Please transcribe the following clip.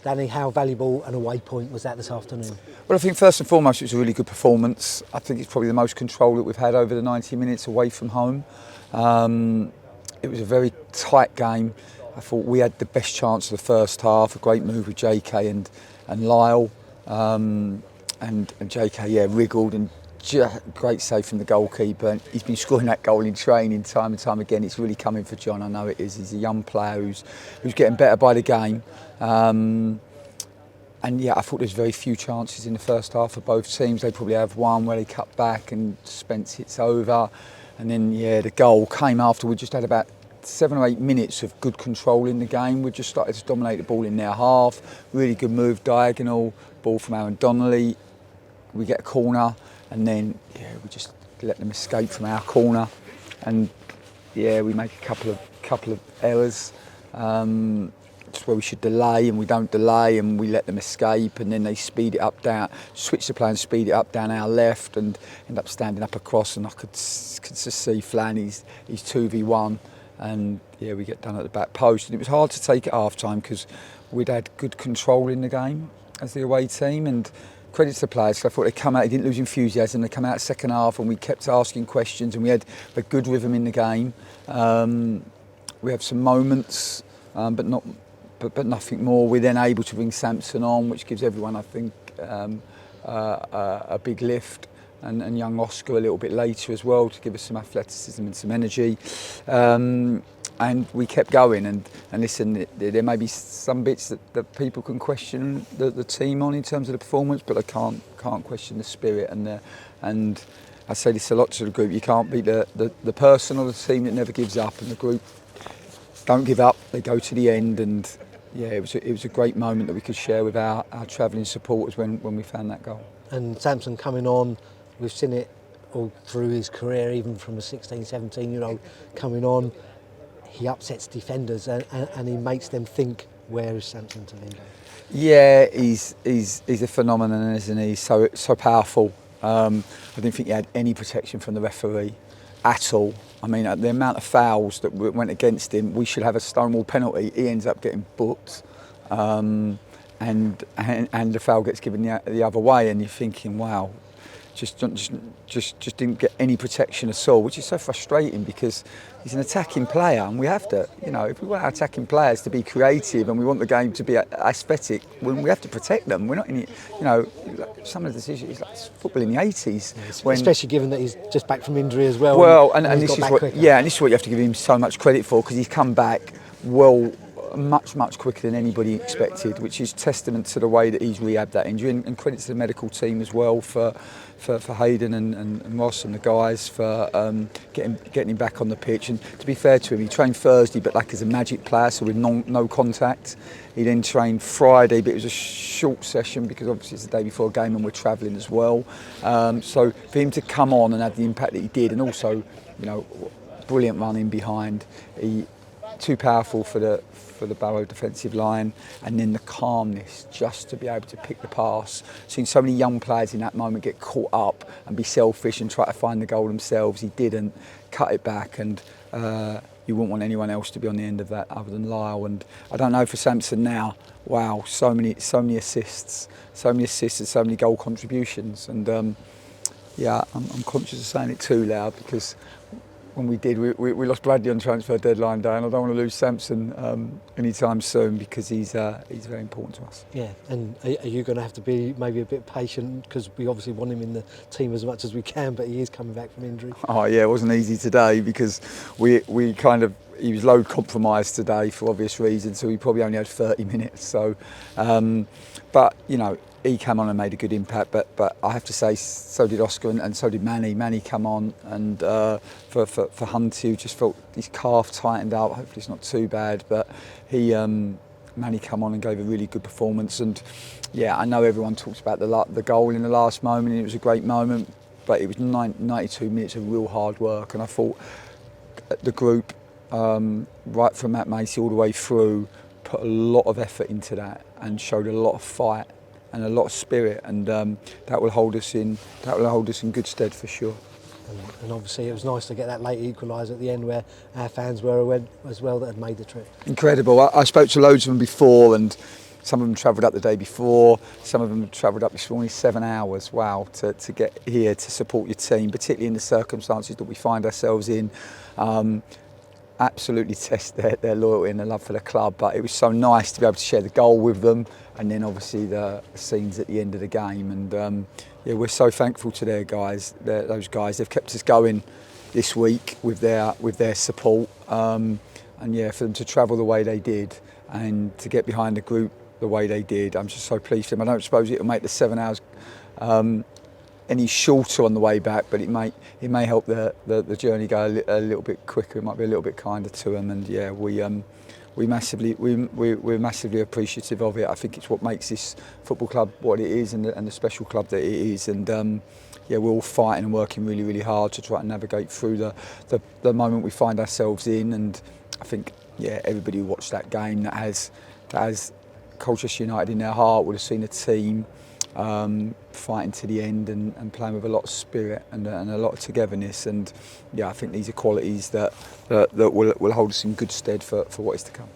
Danny, how valuable an away point was that this afternoon? Well, I think first and foremost it was a really good performance. I think it's probably the most control that we've had over the 90 minutes away from home. It was a very tight game. I thought we had the best chance of the first half, a great move with JK and Lyle. And JK, wriggled, and great save from the goalkeeper. And he's been scoring that goal in training time and time again. It's really coming for John, I know it is. He's a young player who's getting better by the game. And yeah, I thought there's very few chances in the first half for both teams. They probably have one where they cut back and Spence hits over. And then, the goal came after we just had about 7 or 8 minutes of good control in the game. We just started to dominate the ball in their half. Really good move, diagonal, ball from Aaron Donnelly. We get a corner and then, we just let them escape from our corner. And, we make a couple of errors. Just where we should delay and we don't delay and we let them escape, and then they speed it up down, switch the play and speed it up down our left and end up standing up across, and I could just see Flan, he's 2v1, and we get done at the back post. And it was hard to take at half time because we'd had good control in the game as the away team, and credit to the players. I thought they come out, they didn't lose enthusiasm, they come out second half and we kept asking questions and we had a good rhythm in the game. We have some moments, but nothing more. We're then able to bring Samson on, which gives everyone, I think, a big lift, and young Oscar a little bit later as well to give us some athleticism and some energy. And we kept going. And listen, there may be some bits that people can question the team on in terms of the performance, but I can't question the spirit and I say this a lot to the group. You can't beat the person or the team that never gives up, and the group don't give up. They go to the end, and it was a great moment that we could share with our travelling supporters when we found that goal. And Samson coming on, we've seen it all through his career, even from a 16, 17-year-old coming on. He upsets defenders and he makes them think, where is Samson to lead? Yeah, he's a phenomenon, isn't he? So powerful. I didn't think he had any protection from the referee at all. I mean, the amount of fouls that went against him, we should have a Stonewall penalty. He ends up getting booked, and the foul gets given the other way, and you're thinking, wow, just didn't get any protection at all, which is so frustrating because he's an attacking player, and we have to, if we want our attacking players to be creative and we want the game to be aesthetic, we have to protect them. We're not in it, some of the decisions, like football in the 80s. Especially given that he's just back from injury as well. Well, and this is what, and this is what you have to give him so much credit for, because he's come back much quicker than anybody expected, which is testament to the way that he's rehabbed that injury, and credit to the medical team as well for Hayden and Ross and the guys for getting him back on the pitch. And to be fair to him, he trained Thursday but like as a magic player, so with no contact. He then trained Friday, but it was a short session because obviously it's the day before a game and we're travelling as well. So for him to come on and have the impact that he did, and also brilliant run in behind, too powerful for the Barrow defensive line, and then the calmness just to be able to pick the pass. Seeing so many young players in that moment get caught up and be selfish and try to find the goal themselves. He didn't, cut it back, and you wouldn't want anyone else to be on the end of that other than Lyle. And I don't know for Samson now, wow, so many assists and so many goal contributions. And I'm conscious of saying it too loud because when we did, we lost Bradley on transfer deadline day, and I don't want to lose Samson anytime soon because he's very important to us. Yeah, and are you going to have to be maybe a bit patient, because we obviously want him in the team as much as we can, but he is coming back from injury? Oh yeah, it wasn't easy today because he was load compromised today for obvious reasons, so he probably only had 30 minutes. So, but he came on and made a good impact, but I have to say so did Oscar and so did Manny. Manny come on, and for Hunty, who just felt his calf tightened out. Hopefully it's not too bad, but Manny come on and gave a really good performance. And I know everyone talks about the goal in the last moment, and it was a great moment, but it was 92 minutes of real hard work, and I thought the group, right from Matt Macy all the way through, put a lot of effort into that and showed a lot of fight and a lot of spirit, and that will hold us in good stead for sure. And obviously it was nice to get that late equaliser at the end where our fans were as well that had made the trip. Incredible. I spoke to loads of them before, and some of them travelled up the day before, some of them travelled up this morning 7 hours. Wow, to get here to support your team, particularly in the circumstances that we find ourselves in. Absolutely test their loyalty and their love for the club, but it was so nice to be able to share the goal with them, and then obviously the scenes at the end of the game. And yeah, we're so thankful to those guys. They've kept us going this week with their support, and yeah, for them to travel the way they did and to get behind the group the way they did, I'm just so pleased for them. I don't suppose it'll make the 7 hours any shorter on the way back, but it may help the journey go a little bit quicker. It might be a little bit kinder to them, and yeah, we're massively appreciative of it. I think it's what makes this football club what it is, and the special club that it is. And yeah, we're all fighting and working really, really hard to try and navigate through the moment we find ourselves in. And I think yeah, everybody who watched that game that has Colchester United in their heart would have seen a team fighting to the end and playing with a lot of spirit and a lot of togetherness. And yeah, I think these are qualities that will hold us in good stead for what is to come.